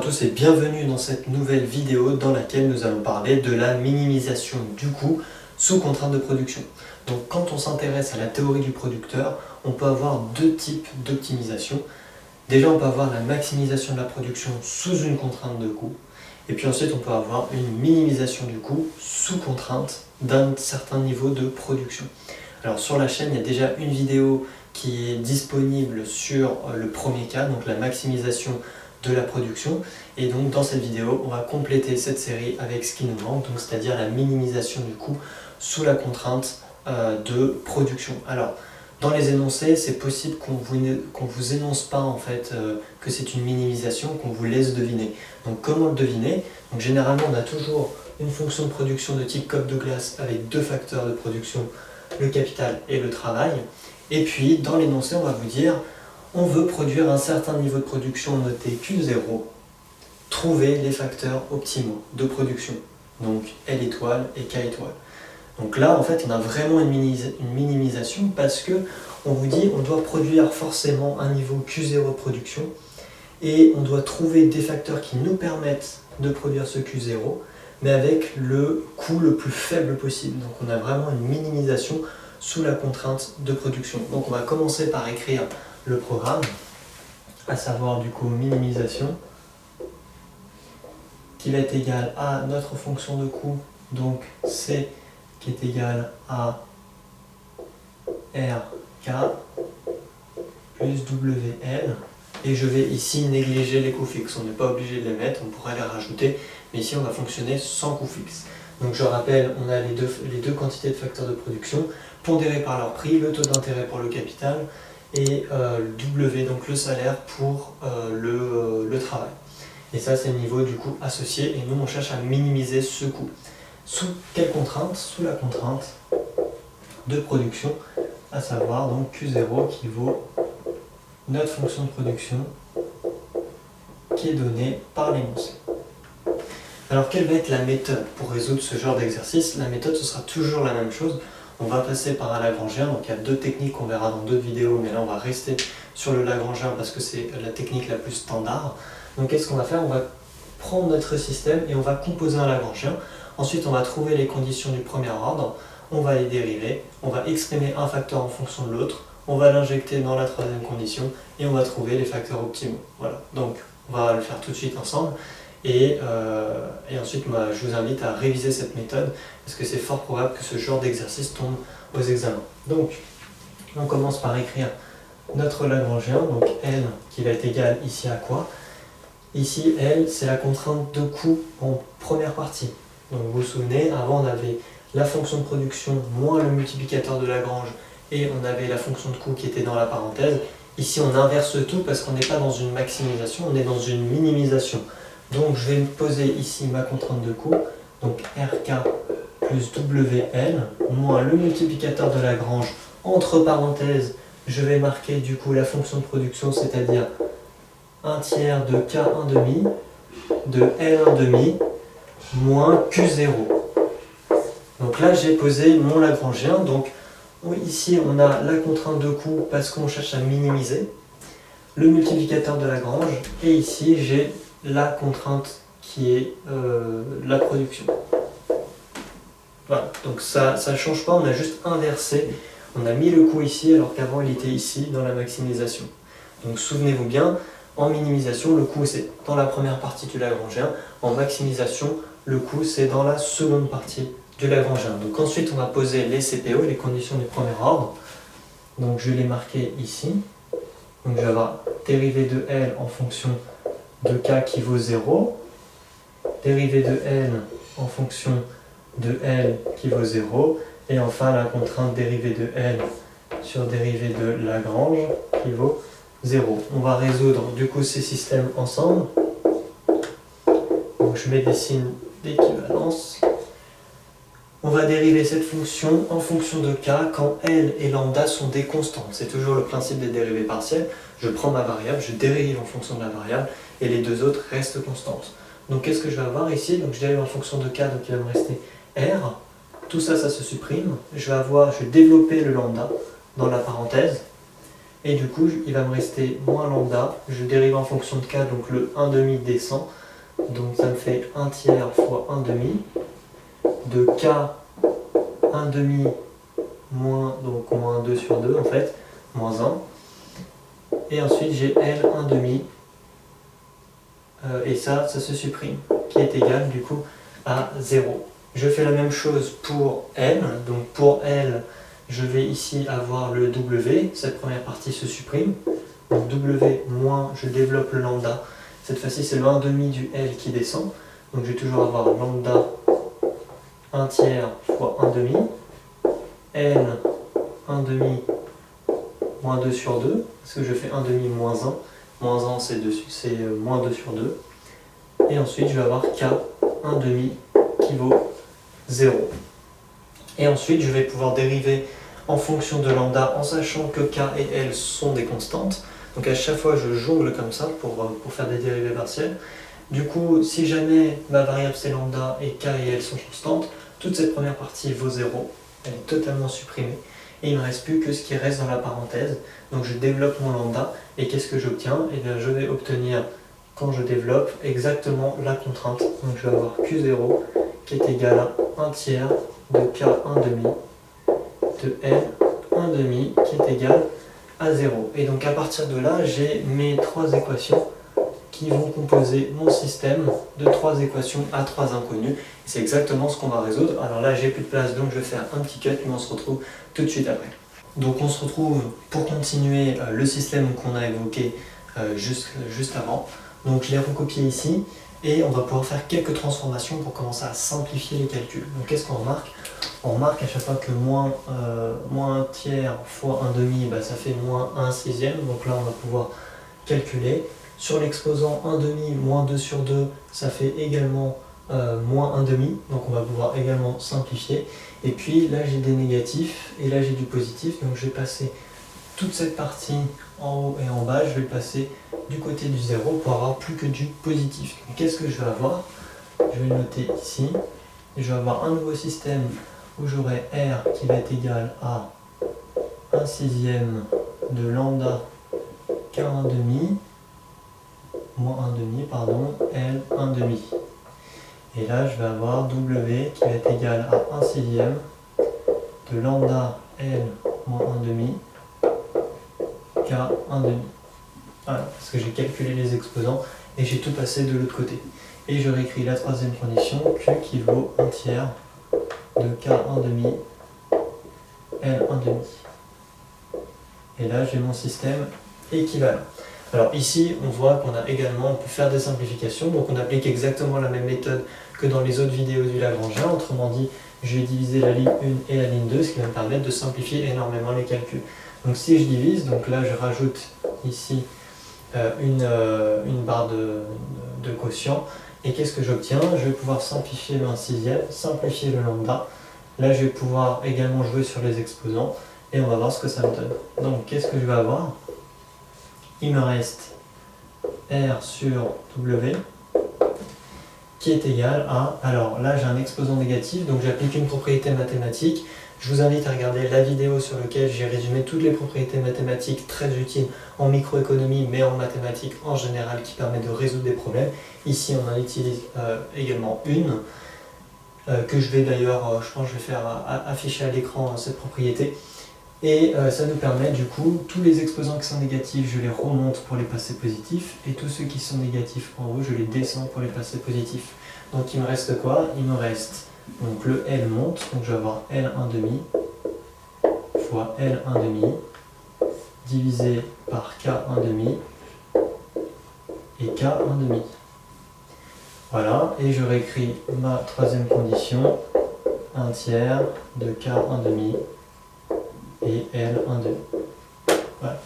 tous et bienvenue dans cette nouvelle vidéo dans laquelle nous allons parler de la minimisation du coût sous contrainte de production. Donc quand on s'intéresse à la théorie du producteur, on peut avoir deux types d'optimisation. Déjà on peut avoir la maximisation de la production sous une contrainte de coût, et puis ensuite on peut avoir une minimisation du coût sous contrainte d'un certain niveau de production. Alors sur la chaîne il y a déjà une vidéo qui est disponible sur le premier cas, donc la maximisation de la production, et donc dans cette vidéo on va compléter cette série avec ce qui nous manque, donc c'est-à-dire la minimisation du coût sous la contrainte de production. Alors dans les énoncés, c'est possible qu'on vous énonce pas en fait que c'est une minimisation, qu'on vous laisse deviner. Donc comment le deviner? Donc généralement on a toujours une fonction de production de type cope de glace avec deux facteurs de production, le capital et le travail. Et puis dans l'énoncé on va vous dire on veut produire un certain niveau de production noté Q0, trouver les facteurs optimaux de production, donc L étoile et K étoile. Donc là en fait on a vraiment une minimisation parce que on vous dit on doit produire forcément un niveau Q0 de production et on doit trouver des facteurs qui nous permettent de produire ce Q0 mais avec le coût le plus faible possible. Donc on a vraiment une minimisation sous la contrainte de production. Donc on va commencer par écrire le programme, à savoir du coup minimisation, qui va être égal à notre fonction de coût, donc C qui est égal à RK plus WL, et je vais ici négliger les coûts fixes, on n'est pas obligé de les mettre, on pourrait les rajouter, mais ici on va fonctionner sans coûts fixes. Donc je rappelle, on a les deux quantités de facteurs de production, pondérés par leur prix, le taux d'intérêt pour le capital, et W, donc le salaire pour le travail. Et ça c'est le niveau du coût associé, et nous on cherche à minimiser ce coût. Sous quelle contrainte? Sous la contrainte de production, à savoir donc Q0 qui vaut notre fonction de production qui est donnée par l'énoncé. Alors quelle va être la méthode pour résoudre ce genre d'exercice? La méthode ce sera toujours la même chose. On va passer par un Lagrangien, donc il y a deux techniques qu'on verra dans d'autres vidéos, mais là on va rester sur le Lagrangien parce que c'est la technique la plus standard. Donc qu'est-ce qu'on va faire? On va prendre notre système et on va composer un Lagrangien. Ensuite on va trouver les conditions du premier ordre, on va les dériver, on va exprimer un facteur en fonction de l'autre, on va l'injecter dans la troisième condition et on va trouver les facteurs optimaux. Voilà, donc on va le faire tout de suite ensemble. Et ensuite, moi, je vous invite à réviser cette méthode parce que c'est fort probable que ce genre d'exercice tombe aux examens. Donc, on commence par écrire notre Lagrangien, donc L qui va être égal ici à quoi? Ici, L, c'est la contrainte de coût en première partie. Donc, vous vous souvenez, avant, on avait la fonction de production moins le multiplicateur de Lagrange et on avait la fonction de coût qui était dans la parenthèse. Ici, on inverse tout parce qu'on n'est pas dans une maximisation, on est dans une minimisation. Donc je vais me poser ici ma contrainte de coût, donc RK plus WL, moins le multiplicateur de Lagrange, entre parenthèses, je vais marquer du coup la fonction de production, c'est-à-dire 1 tiers de K1 demi, de L1 demi, moins Q0. Donc là j'ai posé mon Lagrangien, donc ici on a la contrainte de coût parce qu'on cherche à minimiser, le multiplicateur de Lagrange, et ici j'ai la contrainte qui est la production. Voilà, donc ça ne change pas, on a juste inversé, on a mis le coût ici alors qu'avant il était ici dans la maximisation. Donc souvenez-vous bien, en minimisation, le coût c'est dans la première partie du Lagrangien, en maximisation, le coût c'est dans la seconde partie du Lagrangien. Donc ensuite on va poser les CPO, les conditions du premier ordre, donc je vais les marquer ici, donc je vais avoir dérivée de L en fonction de K qui vaut 0, dérivée de L en fonction de L qui vaut 0, et enfin la contrainte dérivée de L sur dérivée de Lagrange qui vaut 0. On va résoudre du coup ces systèmes ensemble. Donc je mets des signes d'équivalence. On va dériver cette fonction en fonction de K quand L et lambda sont des constantes. C'est toujours le principe des dérivées partielles. Je prends ma variable, je dérive en fonction de la variable, et les deux autres restent constantes. Donc qu'est-ce que je vais avoir ici? Donc je dérive en fonction de K, donc il va me rester R. Tout ça, ça se supprime. Je vais développer le lambda dans la parenthèse. Et du coup, il va me rester moins lambda. Je dérive en fonction de k, donc le 1 demi descend. Donc ça me fait 1 tiers fois 1 demi. De k 1 demi moins, donc moins 2 sur 2 en fait, moins 1. Et ensuite j'ai L 1 demi. Et ça se supprime, qui est égal du coup à 0. Je fais la même chose pour L. Donc pour L, je vais ici avoir le W. Cette première partie se supprime. Donc W moins, je développe le lambda. Cette fois-ci, c'est le 1 demi du L qui descend. Donc je vais toujours avoir lambda 1 tiers fois 1 demi. L 1 demi moins 2 sur 2. Parce que je fais 1 demi moins 1. Moins 1, c'est moins 2 sur 2. Et ensuite, je vais avoir K 1 demi qui vaut 0. Et ensuite, je vais pouvoir dériver en fonction de lambda en sachant que K et L sont des constantes. Donc à chaque fois, je jongle comme ça pour faire des dérivées partielles. Du coup, si jamais ma variable c'est lambda et K et L sont constantes, toute cette première partie vaut 0. Elle est totalement supprimée. Et il ne me reste plus que ce qui reste dans la parenthèse. Donc je développe mon lambda. Et qu'est-ce que j'obtiens? Eh bien, je vais obtenir, quand je développe, exactement la contrainte. Donc je vais avoir Q0 qui est égal à 1 tiers de K 1 demi de L 1 demi qui est égal à 0. Et donc à partir de là, j'ai mes trois équations qui vont composer mon système de trois équations à trois inconnus. C'est exactement ce qu'on va résoudre. Alors là, j'ai plus de place, donc je vais faire un petit cut, mais on se retrouve tout de suite après. Donc on se retrouve pour continuer le système qu'on a évoqué juste avant. Donc je l'ai recopié ici, et on va pouvoir faire quelques transformations pour commencer à simplifier les calculs. Donc qu'est-ce qu'on remarque? On remarque à chaque fois que moins 1 tiers fois 1 demi, bah, ça fait moins 1 sixième. Donc là, on va pouvoir calculer. Sur l'exposant 1 demi moins 2 sur 2, ça fait également moins 1 demi. Donc on va pouvoir également simplifier. Et puis là, j'ai des négatifs et là, j'ai du positif. Donc je vais passer toute cette partie en haut et en bas, je vais le passer du côté du 0 pour avoir plus que du positif. Qu'est-ce que je vais avoir? Je vais le noter ici. Je vais avoir un nouveau système où j'aurai R qui va être égal à 1 sixième de lambda K1 demi, moins 1 demi, pardon, L 1 demi. Et là, je vais avoir W qui va être égal à 1 sixième de lambda L moins 1 demi, K 1 demi. Voilà, parce que j'ai calculé les exposants et j'ai tout passé de l'autre côté. Et je réécris la troisième condition, Q qui vaut 1 tiers de K 1 demi, L 1 demi. Et là, j'ai mon système équivalent. Alors ici, on voit qu'on a également, on peut faire des simplifications, donc on applique exactement la même méthode que dans les autres vidéos du Lagrangien. Autrement dit, je vais diviser la ligne 1 et la ligne 2, ce qui va me permettre de simplifier énormément les calculs. Donc si je divise, donc là je rajoute ici une barre de quotient, et qu'est-ce que j'obtiens? Je vais pouvoir simplifier le 1 sixième, simplifier le lambda. Là je vais pouvoir également jouer sur les exposants, et on va voir ce que ça me donne. Donc qu'est-ce que je vais avoir? Il me reste R sur W qui est égal à, alors là j'ai un exposant négatif, donc j'applique une propriété mathématique. Je vous invite à regarder la vidéo sur laquelle j'ai résumé toutes les propriétés mathématiques très utiles en microéconomie, mais en mathématiques en général, qui permettent de résoudre des problèmes. Ici on en utilise également une, que je vais d'ailleurs, je pense que je vais faire afficher à l'écran cette propriété. Et ça nous permet du coup, tous les exposants qui sont négatifs, je les remonte pour les passer positifs, et tous ceux qui sont négatifs en haut, je les descends pour les passer positifs. Donc il me reste quoi? Il me reste, donc le L monte, donc je vais avoir L 1 demi fois L 1 demi divisé par K 1 demi et K 1 demi. Voilà, et je réécris ma troisième condition, 1 tiers de K 1 demi et L 1 demi. Voilà.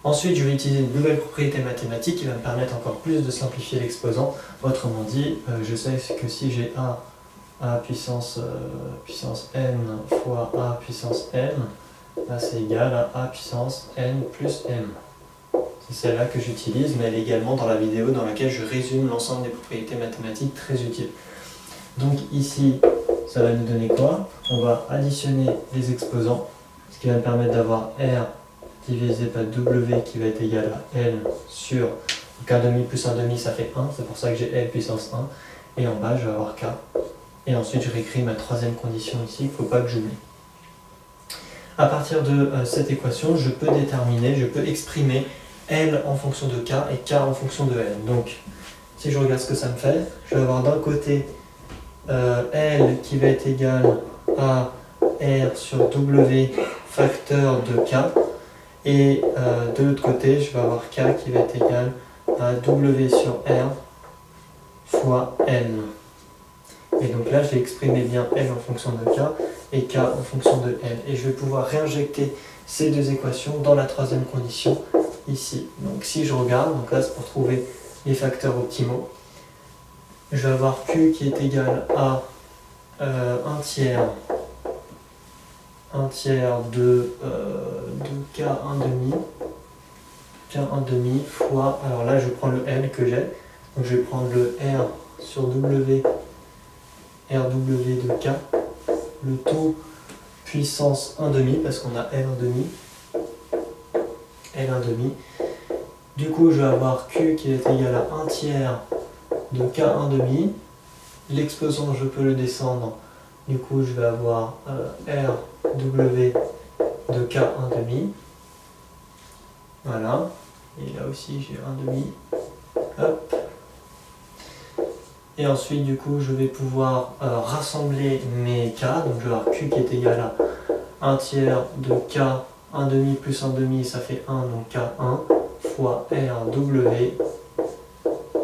Ensuite, je vais utiliser une nouvelle propriété mathématique qui va me permettre encore plus de simplifier l'exposant. Autrement dit, je sais que si j'ai A puissance n fois A puissance n, là c'est égal à A puissance n plus m. C'est celle-là que j'utilise, mais elle est également dans la vidéo dans laquelle je résume l'ensemble des propriétés mathématiques très utiles. Donc ici, ça va nous donner quoi? On va additionner les exposants, ce qui va me permettre d'avoir R divisé par W qui va être égal à L sur 1,5 plus 1,5 ça fait 1, c'est pour ça que j'ai L puissance 1. Et en bas je vais avoir K. Et ensuite je réécris ma troisième condition ici, il ne faut pas que j'oublie. À partir de cette équation, je peux exprimer L en fonction de K et K en fonction de L. Donc si je regarde ce que ça me fait, je vais avoir d'un côté L qui va être égal à R sur W facteur de K. Et de l'autre côté, je vais avoir K qui va être égal à W sur R fois L. Et donc là, j'ai exprimé bien L en fonction de K et K en fonction de L. Et je vais pouvoir réinjecter ces deux équations dans la troisième condition ici. Donc si je regarde, donc là c'est pour trouver les facteurs optimaux, je vais avoir Q qui est égal à 1 tiers de K1,5 fois, alors là je prends le L que j'ai, donc je vais prendre le R sur W, RW de K, le tout puissance 1,5 parce qu'on a L1,5. Du coup je vais avoir Q qui est égal à 1 tiers de K1,5. L'exposant je peux le descendre, du coup je vais avoir RW de K1,5. Voilà, et là aussi j'ai 1,5. Hop. Et ensuite du coup je vais pouvoir rassembler mes K, donc je vais avoir Q qui est égal à 1 tiers de K1,5 plus 1,5 ça fait 1, donc K1 fois RW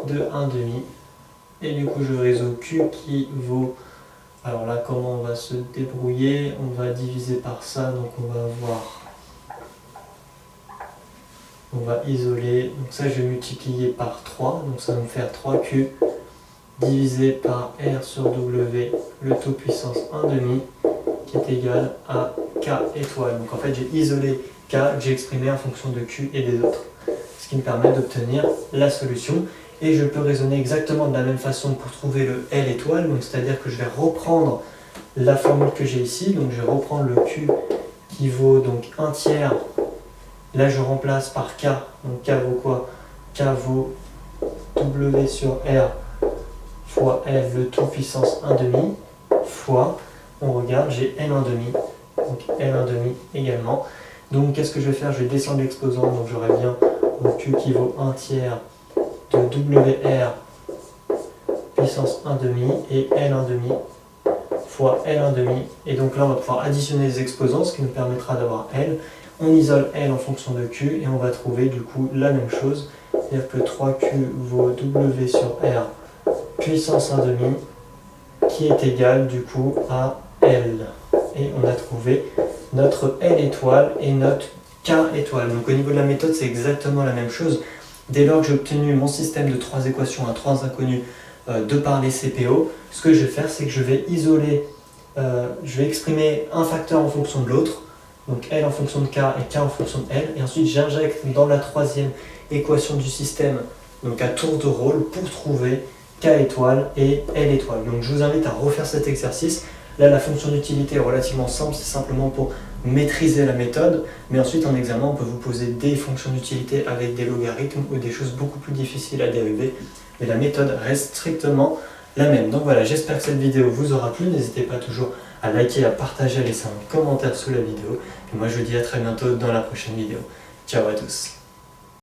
de 1,5. Et du coup je résous Q qui vaut, alors là comment on va se débrouiller, on va diviser par ça, donc on va isoler, donc ça je vais multiplier par 3, donc ça va me faire 3Q divisé par R sur W, le tout puissance 1,5, qui est égal à K étoile. Donc en fait j'ai isolé K, j'ai exprimé en fonction de Q et des autres, ce qui me permet d'obtenir la solution. Et je peux raisonner exactement de la même façon pour trouver le L étoile, donc c'est-à-dire que je vais reprendre la formule que j'ai ici, donc je vais reprendre le Q qui vaut donc 1 tiers, là je remplace par K, donc K vaut quoi? K vaut W sur R fois L, le tout puissance 1,5, fois, on regarde, j'ai L1,5, donc L1,5 également. Donc qu'est-ce que je vais faire? Je vais descendre l'exposant, donc j'aurai bien mon Q qui vaut 1 tiers de WR puissance 1,5 et L1,5 fois L1,5. Et donc là on va pouvoir additionner les exposants, ce qui nous permettra d'avoir L. On isole L en fonction de Q et on va trouver du coup la même chose, c'est-à-dire que 3Q vaut W sur R puissance 1,5 qui est égal du coup à L. Et on a trouvé notre L étoile et notre K étoile. Donc au niveau de la méthode c'est exactement la même chose. Dès lors que j'ai obtenu mon système de 3 équations à 3 inconnus de par les CPO, ce que je vais faire c'est que je vais isoler, je vais exprimer un facteur en fonction de l'autre, donc L en fonction de K et K en fonction de L, et ensuite j'injecte dans la troisième équation du système, donc à tour de rôle, pour trouver K étoile et L étoile. Donc je vous invite à refaire cet exercice. Là la fonction d'utilité est relativement simple, c'est simplement pour maîtriser la méthode, mais ensuite en examen on peut vous poser des fonctions d'utilité avec des logarithmes ou des choses beaucoup plus difficiles à dériver, mais la méthode reste strictement la même. Donc voilà, j'espère que cette vidéo vous aura plu, n'hésitez pas toujours à liker, à partager, à laisser un commentaire sous la vidéo, et moi je vous dis à très bientôt dans la prochaine vidéo. Ciao à tous.